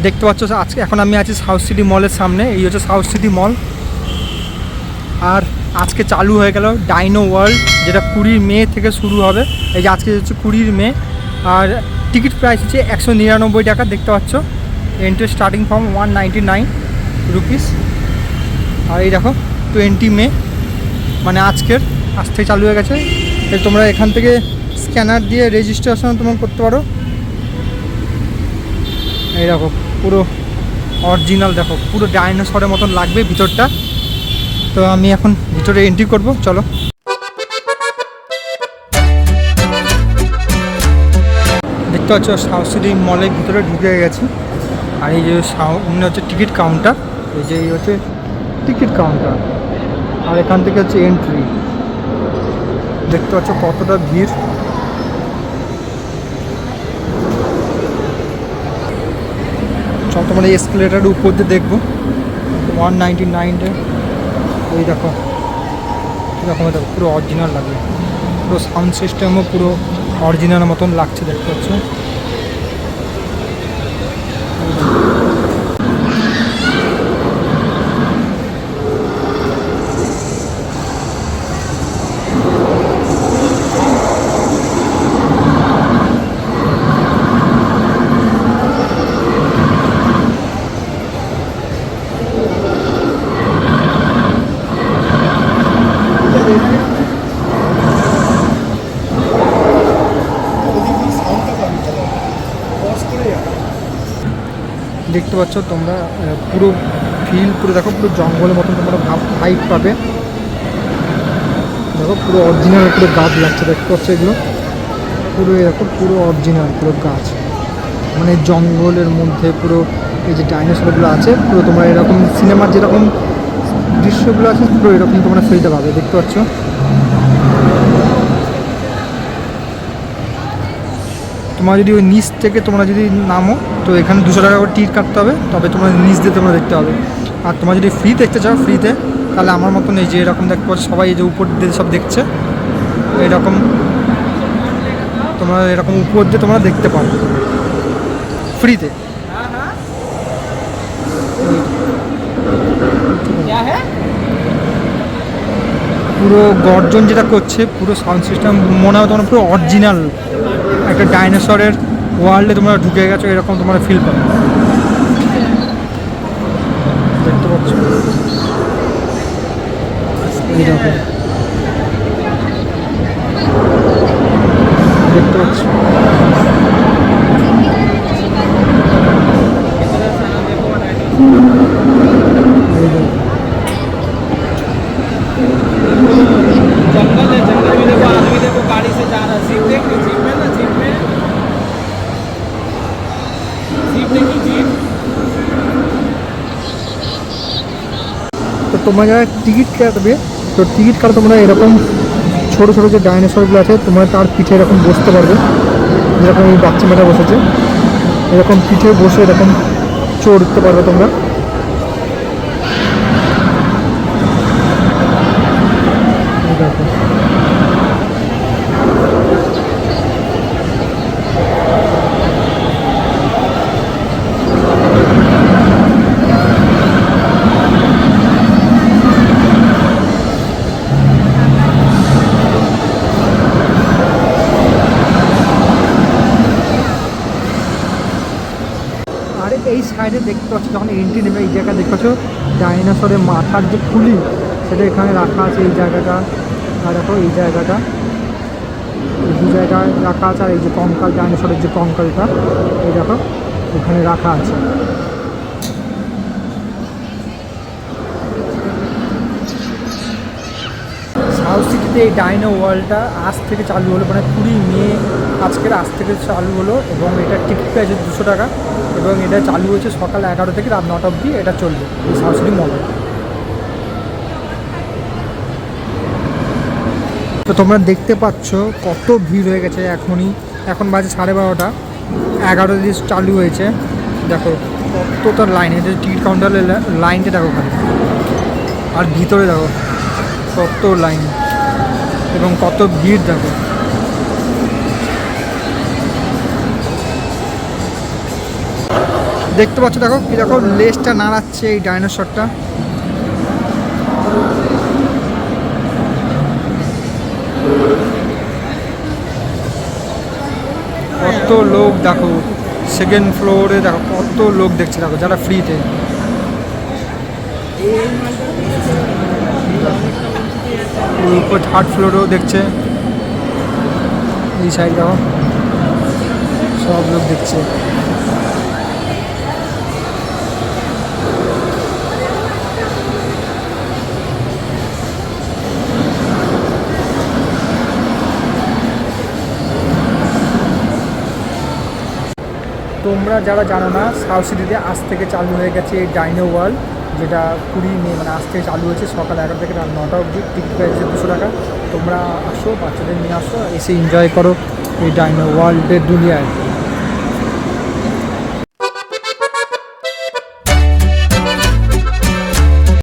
দেখতে পাচ্ছ আজকে এখন আমি আছি সাউথ সিটি মলের সামনে। এই হচ্ছে সাউথ সিটি মল। আর আজকে চালু হয়ে গেল ডাইনো ওয়ার্ল্ড, যেটা 20 মে থেকে শুরু হবে। এই যে আজকে হচ্ছে 20 মে। আর টিকিট প্রাইস হচ্ছে 199 টাকা। দেখতে পাচ্ছ এন্ট্রি স্টার্টিং ফ্রম 199 রুপিস। আর এই দেখো 20 মে মানে আজ থেকে চালু হয়ে গেছে। তোমরা এখান থেকে স্ক্যানার দিয়ে রেজিস্ট্রেশন তোমরা করতে পারো। এই দেখো পুরো অরিজিনাল, দেখো পুরো ডাইনোসরের মতন লাগবে ভিতরটা। তো আমি এখন ভিতরে এন্ট্রি করব, চলো। দেখতে পাচ্ছ সাউথ সিটি মলের ভিতরে ঢুকে গেছি। আর এই যে সামনে হচ্ছে টিকিট কাউন্টার। এই যে এই হচ্ছে টিকিট কাউন্টার, আর এখান থেকে হচ্ছে এন্ট্রি। দেখতে পাচ্ছ কতটা ভিড়। চল তোমার এই এসকেলেটারের উপর দিয়ে দেখবো 199-এ। ওই দেখো এরকম দেখো পুরো অরিজিনাল লাগবে, পুরো সাউন্ড সিস্টেমও পুরো অরিজিনাল মতন লাগছে। দেখতে পাচ্ছ দেখতে পাচ্ছ তোমরা পুরো ফিল পুরো দেখো, পুরো জঙ্গলের মতন তোমরা ভাইব পাবে। দেখো পুরো অরিজিনাল পুরো গাছ লাগছে। দেখতে পাচ্ছ এগুলো পুরো এরকম পুরো অরিজিনাল পুরো গাছ, মানে জঙ্গলের মধ্যে পুরো এই যে ডাইনোসরগুলো আছে পুরো তোমরা এরকম সিনেমার যেরকম দৃশ্যগুলো আছে পুরো এরকম তোমরা ফিলতে পাবে। দেখতে পাচ্ছ তোমরা যদি ওই নিচ থেকে তোমরা যদি নামো তো এখানে 200 টাকা করে টিকিট কাটতে হবে, তবে তোমরা নিচ দিয়ে তোমরা দেখতে হবে। আর তোমরা যদি ফ্রি দেখতে চাও ফ্রিতে, তাহলে আমার মতন এই যে এরকম দেখতে পাচ্ছ সবাই এই যে উপর দিয়ে সব দেখছে, এরকম তোমরা এরকম উপর দিয়ে তোমরা দেখতে পারো ফ্রিতে। পুরো গর্জন যেটা করছে পুরো সাউন্ড সিস্টেম মনে হয় তোমার পুরো অরিজিনাল একটা ডাইনোসরের ওয়ার্ল্ডে তোমরা ঢুকে গেছো, এরকম তোমরা ফিল পাবে। দেখতে পাচ্ছ এইরকম দেখতে পাচ্ছ। जंगल है, जंगल में देखो आदमी देखो गाड़ी से जा रहा है। जीप देख रही, जीप में ना, जीप में जीप देखी, जीप। তো তোমরা যারা টিকিট কাটবে তো টিকিট কাটে তোমরা এরকম ছোটো ছোটো যে ডাইনোসরগুলো আছে তোমরা তার পিঠে এরকম বসতে পারবে। যেরকম এই বাচ্চা মেয়েটা বসেছে এরকম পিঠে বসে এরকম চড়তে পারবে তোমরা। দেখো এই সাইডে দেখতে পাচ্ছ যখন এন্ট্রি নেবে এই জায়গায় দেখতে পাচ্ছ ডাইনোসরের মাথার যে খুলি সেটা এখানে রাখা আছে। এই জায়গাটা আর দেখো এই জায়গাটা, এই দু জায়গায় রাখা আছে। আর এই যে কঙ্কাল ডাইনোসরের যে কঙ্কালটা এই দেখো ওখানে রাখা আছে। সাউথ সিটিতে এই ডাইনো ওয়ার্ল্ডটা আজ থেকে চালু হলো, মানে 20 মে আজ থেকে চালু হলো। এবং এটা টিকিট প্রাইস 200 টাকা এবং এটা চালু হয়েছে সকাল 11 থেকে রাত 9টা অবধি এটা চলবে এই সাউথ সিটি মলে। তো তোমরা দেখতে পাচ্ছ কত ভিড় হয়ে গেছে। এখন বাজে 12:30, 11 দিন চালু হয়েছে। দেখো কতটা লাইন, এটা টিকিট কাউন্টারের লাইনটা দেখো ওখানে, আর ভিতরে দেখো কত লাইন এবং কত ভিড় দেখো। দেখতে পাচ্ছ দেখো কীরকম লেজটা নাড়াচ্ছে এই ডাইনোসরটা। কত লোক দেখো, সেকেন্ড ফ্লোরে দেখো কত লোক দেখছে দেখো, যারা ফ্রিতে। উপর থার্ড ফ্লোরেও দেখছে, এই সাইড দেখো সব লোক দেখছে। তোমরা যারা জানো না, সাউথ সিটিতে আজ থেকে চালু হয়ে গেছে এই ডাইনো ওয়ার্ল্ড, যেটা 20 মে মানে আজ থেকে চালু হয়েছে। সকাল 11টা থেকে রাত 9টা অবধি। টিকিট প্রাইস 200 টাকা। তোমরা আসো, বাচ্চাদের নিয়ে আসো, এসে এনজয় করো এই ডাইনো ওয়ার্ল্ডের দুনিয়ায়।